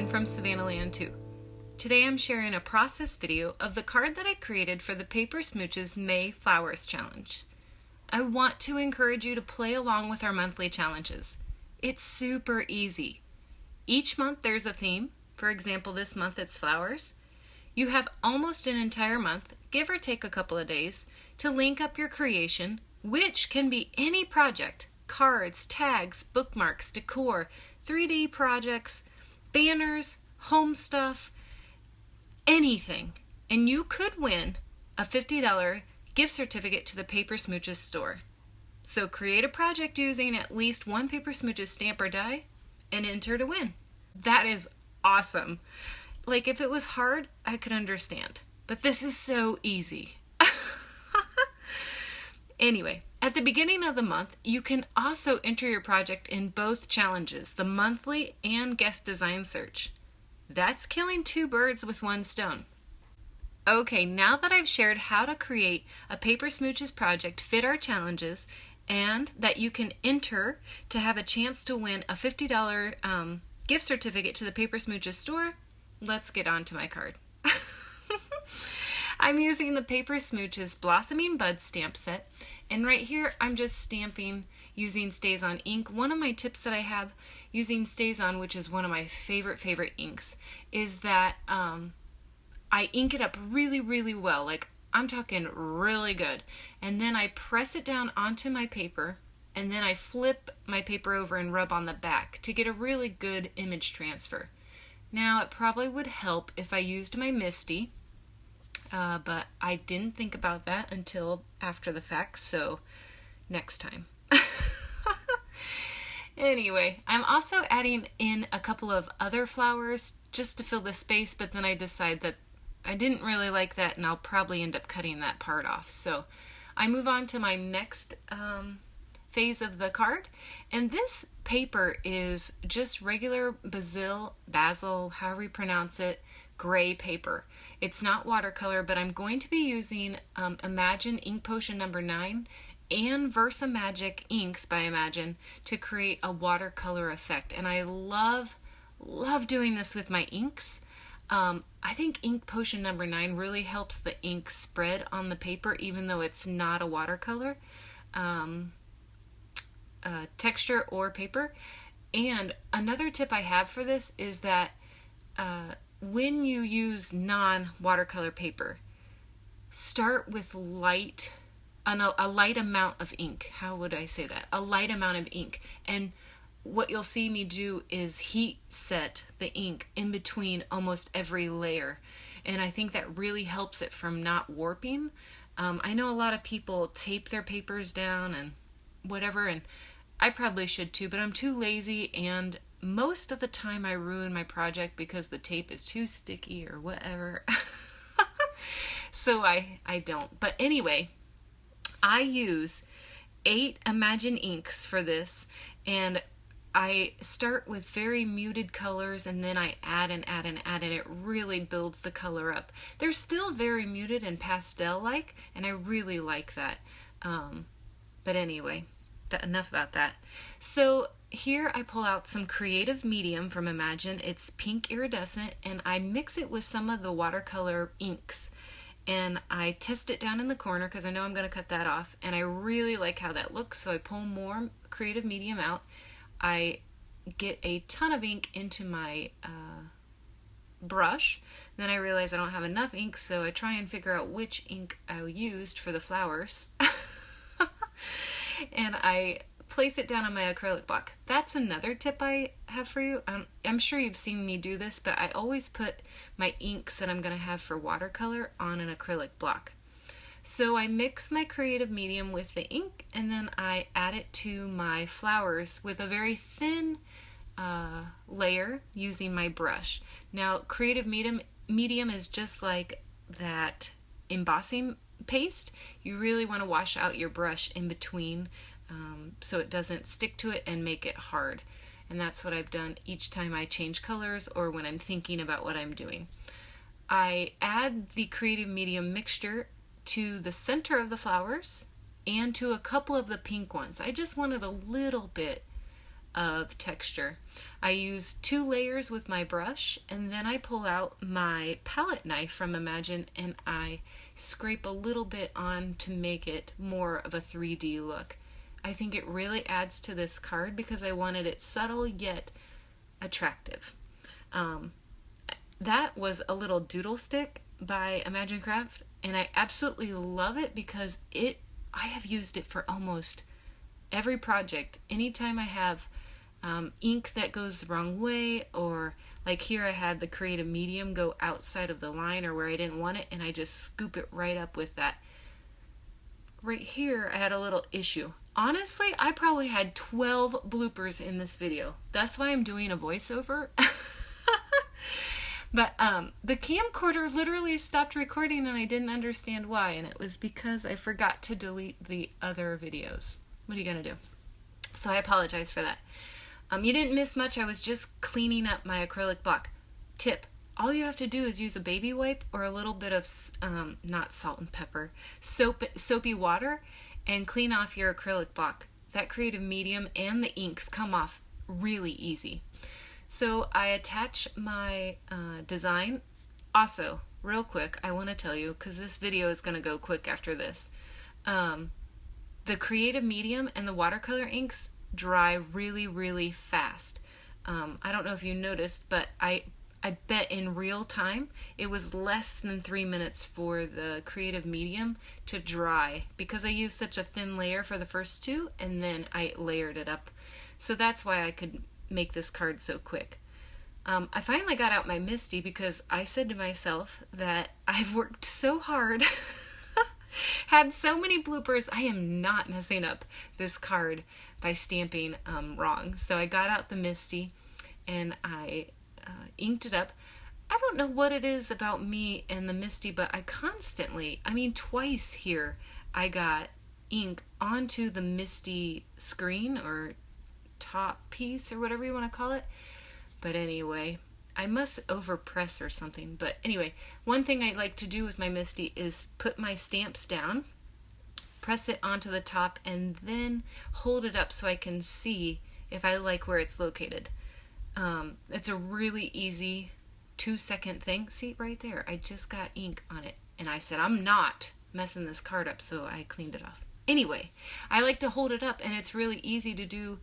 Megan from Savannahland 2. Today I'm sharing a process video of the card that I created for the Paper Smooches May Flowers Challenge. I want to encourage you to play along with our monthly challenges. It's super easy. Each month there's a theme. For example, this month it's flowers. You have almost an entire month, give or take a couple of days, to link up your creation, which can be any project: cards, tags, bookmarks, decor, 3D projects, banners, home stuff, anything. And you could win a $50 gift certificate to the Paper Smooches store. So create a project using at least one Paper Smooches stamp or die and enter to win. That is awesome. Like, if it was hard, I could understand. But this is so easy. Anyway, at the beginning of the month, you can also enter your project in both challenges, the monthly and guest design search. That's killing two birds with one stone. Okay, now that I've shared how to create a Paper Smooches project fit our challenges and that you can enter to have a chance to win a $50 gift certificate to the Paper Smooches store, let's get on to my card. I'm using the Paper Smooches Blossoming Bud stamp set, and right here I'm just stamping using StazOn ink. One of my tips that I have using StazOn, which is one of my favorite inks, is that I ink it up really well, like I'm talking really good, and then I press it down onto my paper, and then I flip my paper over and rub on the back to get a really good image transfer. Now, it probably would help if I used my Misty, but I didn't think about that until after the fact, so next time. Anyway, I'm also adding in a couple of other flowers just to fill the space, but then I decided that I didn't really like that and I'll probably end up cutting that part off. So I move on to my next phase of the card, and this paper is just regular basil, however you pronounce it, gray paper. It's not watercolor, but I'm going to be using Imagine Ink Potion number 9 and Versa Magic inks by Imagine to create a watercolor effect. And I love doing this with my inks. I think Ink Potion number 9 really helps the ink spread on the paper, even though it's not a watercolor texture or paper. And another tip I have for this is that when you use non-watercolor paper, start with a light amount of ink. How would I say that? A light amount of ink. And what you'll see me do is heat set the ink in between almost every layer. And I think that really helps it from not warping. I know a lot of people tape their papers down and whatever, and I probably should too, but I'm too lazy, and most of the time I ruin my project because the tape is too sticky or whatever. So I don't. But anyway, I use 8 Imagine inks for this, and I start with very muted colors, and then I add and it really builds the color up. They're still very muted and pastel-like, and I really like that. But anyway, enough about that. So here I pull out some creative medium from Imagine. It's pink iridescent, and I mix it with some of the watercolor inks. And I test it down in the corner because I know I'm going to cut that off, and I really like how that looks, so I pull more creative medium out. I get a ton of ink into my brush. Then I realize I don't have enough ink, so I try and figure out which ink I used for the flowers. And I place it down on my acrylic block. That's another tip I have for you. I'm sure you've seen me do this, but I always put my inks that I'm going to have for watercolor on an acrylic block. So I mix my creative medium with the ink, and then I add it to my flowers with a very thin layer using my brush. Now, creative medium is just like that embossing paste. You really want to wash out your brush in between so it doesn't stick to it and make it hard. And that's what I've done each time I change colors or when I'm thinking about what I'm doing. I add the creative medium mixture to the center of the flowers and to a couple of the pink ones. I just wanted a little bit of texture. I use 2 layers with my brush, and then I pull out my palette knife from Imagine and I scrape a little bit on to make it more of a 3D look. I think it really adds to this card because I wanted it subtle yet attractive. That was a little doodle stick by Imagine Craft, and I absolutely love it because I have used it for almost every project. Anytime I have ink that goes the wrong way, or like here I had the creative medium go outside of the line or where I didn't want it, and I just scoop it right up with that. Right here I had a little issue. Honestly, I probably had 12 bloopers in this video. That's why I'm doing a voiceover. But the camcorder literally stopped recording and I didn't understand why, and it was because I forgot to delete the other videos. What are you gonna do? So I apologize for that. You didn't miss much. I was just cleaning up my acrylic block. Tip: all you have to do is use a baby wipe or a little bit of not salt and pepper, soapy water, and clean off your acrylic block. That creative medium and the inks come off really easy. So I attach my design. Also, real quick, I want to tell you, because this video is going to go quick after this, the creative medium and the watercolor inks dry really, really fast. I don't know if you noticed, but I bet in real time it was less than 3 minutes for the creative medium to dry because I used such a thin layer for the first 2 and then I layered it up. So that's why I could make this card so quick. I finally got out my Misty because I said to myself that I've worked so hard, had so many bloopers, I am not messing up this card by stamping wrong. So I got out the Misty and I inked it up. I don't know what it is about me and the Misty, but twice here I got ink onto the Misty screen or top piece or whatever you want to call it. But anyway, I must overpress or something. But anyway, one thing I like to do with my Misty is put my stamps down, press it onto the top, and then hold it up so I can see if I like where it's located. It's a really easy 2-second thing. See right there, I just got ink on it and I said I'm not messing this card up, so I cleaned it off. Anyway, I like to hold it up and it's really easy to do,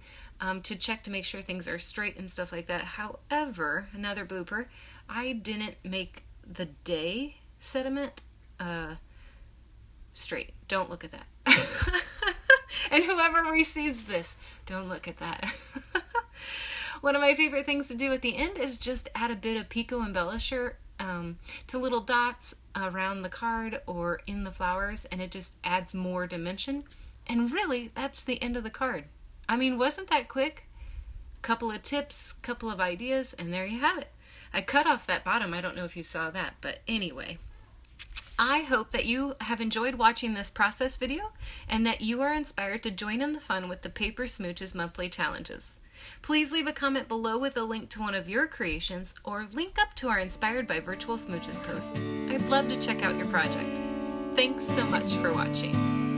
to check to make sure things are straight and stuff like that. However, another blooper, I didn't make the day sediment straight. Don't look at that. And whoever receives this, don't look at that. One of my favorite things to do at the end is just add a bit of Pico Embellisher to little dots around the card or in the flowers, and it just adds more dimension. And really, that's the end of the card. I mean, wasn't that quick? Couple of tips, couple of ideas, and there you have it. I cut off that bottom. I don't know if you saw that, but anyway. I hope that you have enjoyed watching this process video and that you are inspired to join in the fun with the Paper Smooches monthly challenges. Please leave a comment below with a link to one of your creations or link up to our Inspired by Virtual Smooches post. I'd love to check out your project. Thanks so much for watching.